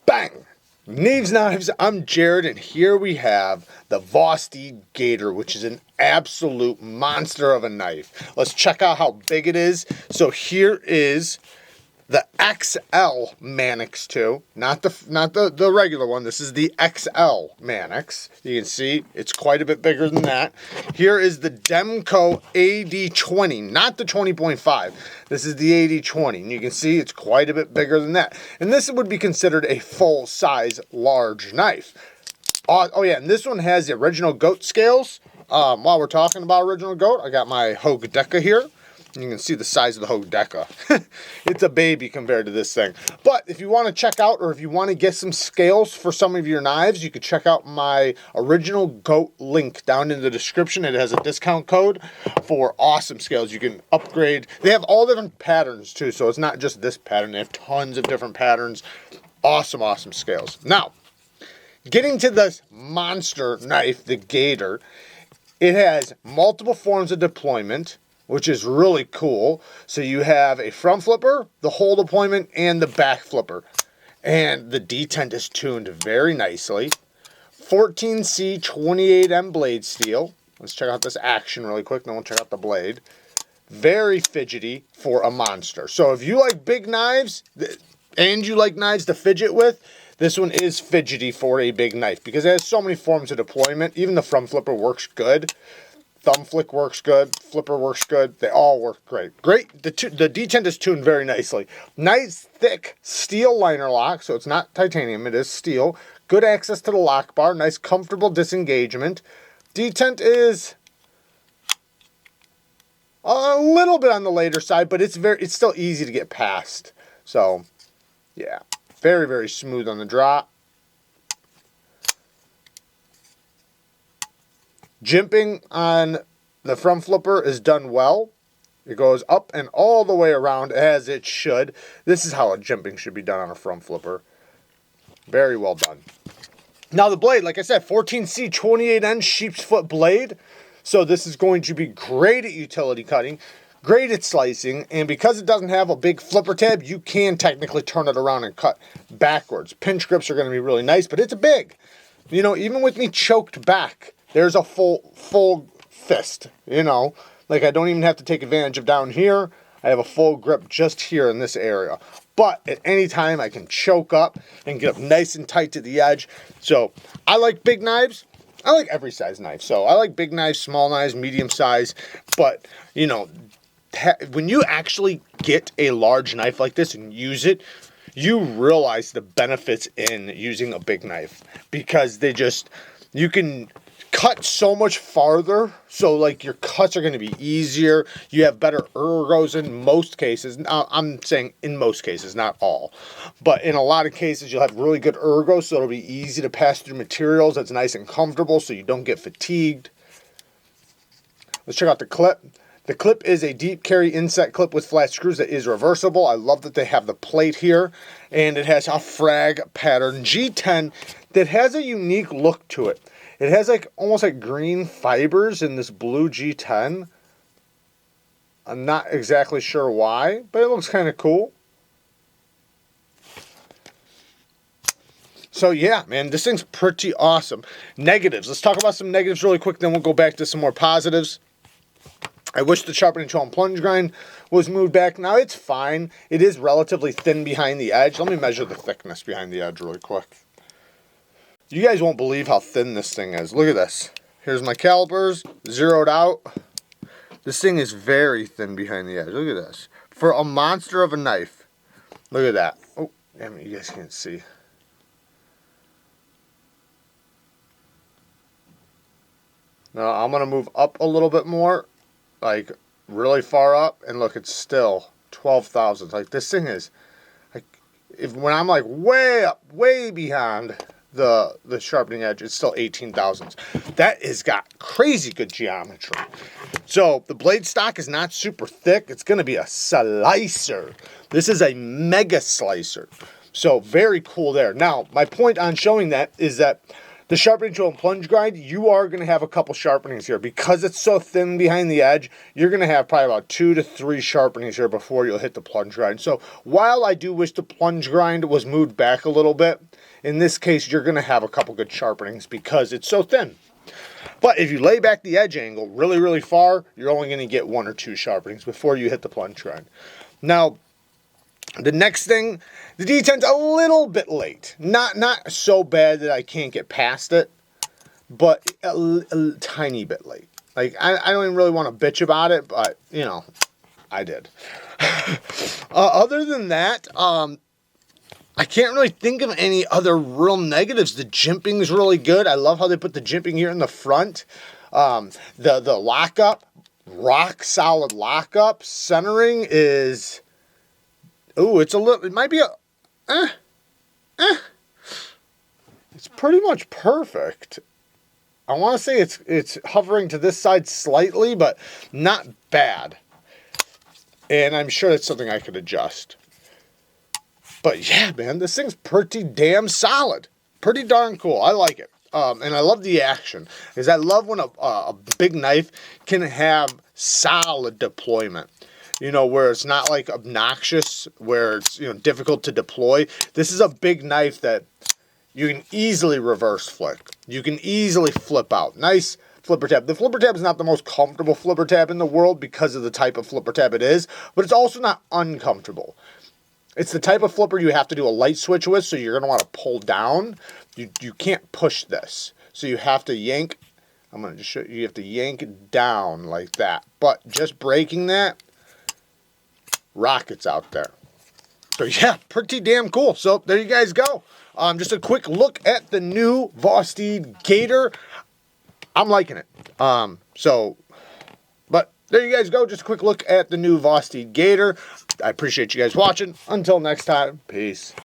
Bang! Neeves Knives, I'm Jared, and here we have the Vosteed Gator, which is an absolute monster of a knife. Let's check out how big it is. So here is the XL Mannix 2, not the regular one. This is the XL Mannix. You can see it's quite a bit bigger than that. Here is the Demco AD20, not the 20.5. This is the AD20, and you can see it's quite a bit bigger than that. And this would be considered a full-size large knife. Oh yeah, and this one has the original goat scales. While we're talking about original goat, I got my Hogue Deca here. You can see the size of the Hogue Deca. It's a baby compared to this thing. But if you want to check out, or if you want to get some scales for some of your knives, you can check out my original goat link down in the description. It has a discount code for awesome scales. You can upgrade. They have all different patterns too, so it's not just this pattern. They have tons of different patterns. Awesome, awesome scales. Now, getting to this monster knife, the Gator, it has multiple forms of deployment, which is really cool. So you have a front flipper, the whole deployment, and the back flipper. And the detent is tuned very nicely. 14C 28M blade steel. Let's check out this action really quick, then we'll check out the blade. Very fidgety for a monster. So if you like big knives, and you like knives to fidget with, this one is fidgety for a big knife, because it has so many forms of deployment. Even the front flipper works good. Thumb flick works good, flipper works good, they all work great. Great, the detent is tuned very nicely. Nice thick steel liner lock, so it's not titanium, it is steel. Good access to the lock bar, nice comfortable disengagement. Detent is a little bit on the later side, but it's still easy to get past. So, yeah, very, very smooth on the drop. Jimping on the front flipper is done well. It goes up and all the way around as it should. This is how a jimping should be done on a front flipper. Very well done. Now the blade, like I said, 14C 28N sheep's foot blade. So this is going to be great at utility cutting, great at slicing, and because it doesn't have a big flipper tab, you can technically turn it around and cut backwards. Pinch grips are going to be really nice, but it's big. You know, even with me choked back, there's a full fist, you know. Like, I don't even have to take advantage of down here. I have a full grip just here in this area. But at any time, I can choke up and get up nice and tight to the edge. So, I like big knives. I like every size knife. So, I like big knives, small knives, medium size. But, you know, when you actually get a large knife like this and use it, you realize the benefits in using a big knife. Because you can cut so much farther, so like your cuts are going to be easier. You have better ergos in most cases. Now, I'm saying in most cases, not all, but in a lot of cases you'll have really good ergos, so it'll be easy to pass through materials that's nice and comfortable, so you don't get fatigued. Let's check out the clip. The clip is a deep carry inset clip with flat screws that is reversible. I love that they have the plate here, and it has a frag pattern G10 that has a unique look to it. It has like almost like green fibers in this blue G10. I'm not exactly sure why, but it looks kind of cool. So yeah, man, this thing's pretty awesome. Negatives. Let's talk about some negatives really quick, then we'll go back to some more positives. I wish the sharpening tool and plunge grind was moved back. Now it's fine. It is relatively thin behind the edge. Let me measure the thickness behind the edge really quick. You guys won't believe how thin this thing is. Look at this. Here's my calipers, zeroed out. This thing is very thin behind the edge. Look at this. For a monster of a knife. Look at that. Oh, damn it, you guys can't see. Now I'm going to move up a little bit more. Like, really far up. And look, it's still 12 thousandths. Like, this thing is, like, when I'm like way up, way behind the sharpening edge, it's still 18 thousandths. That has got crazy good geometry. So the blade stock is not super thick. It's going to be a slicer. This is a mega slicer. So very cool there. Now, my point on showing that is that The sharpening tool and plunge grind, you are going to have a couple sharpenings here. Because it's so thin behind the edge, you're going to have probably about 2 to 3 sharpenings here before you'll hit the plunge grind. So while I do wish the plunge grind was moved back a little bit, in this case, you're going to have a couple good sharpenings because it's so thin. But if you lay back the edge angle really, really far, you're only going to get 1 or 2 sharpenings before you hit the plunge grind. Now, the next thing, the D10's a little bit late. Not so bad that I can't get past it, but a tiny bit late. Like, I don't even really want to bitch about it, but, you know, I did. Other than that, I can't really think of any other real negatives. The jimping's really good. I love how they put the jimping here in the front. The lockup, rock solid lockup. Centering is... Ooh, it's a little, it might be a, It's pretty much perfect. I want to say it's hovering to this side slightly, but not bad. And I'm sure that's something I could adjust. But yeah, man, this thing's pretty damn solid. Pretty darn cool. I like it. And I love the action. Because I love when a big knife can have solid deployment. You know, where it's not like obnoxious, where it's, you know, difficult to deploy. This is a big knife that you can easily reverse flick. You can easily flip out. Nice flipper tab. The flipper tab is not the most comfortable flipper tab in the world because of the type of flipper tab it is, but it's also not uncomfortable. It's the type of flipper you have to do a light switch with, so you're going to want to pull down. You can't push this. So you have to yank. I'm going to just show you. You have to yank it down like that. But just breaking that, rockets out there. So yeah, pretty damn cool. So there you guys go. Just a quick look at the new Vosteed Gator. I'm liking it. But there you guys go. Just a quick look at the new Vosteed Gator. I appreciate you guys watching. Until next time, peace.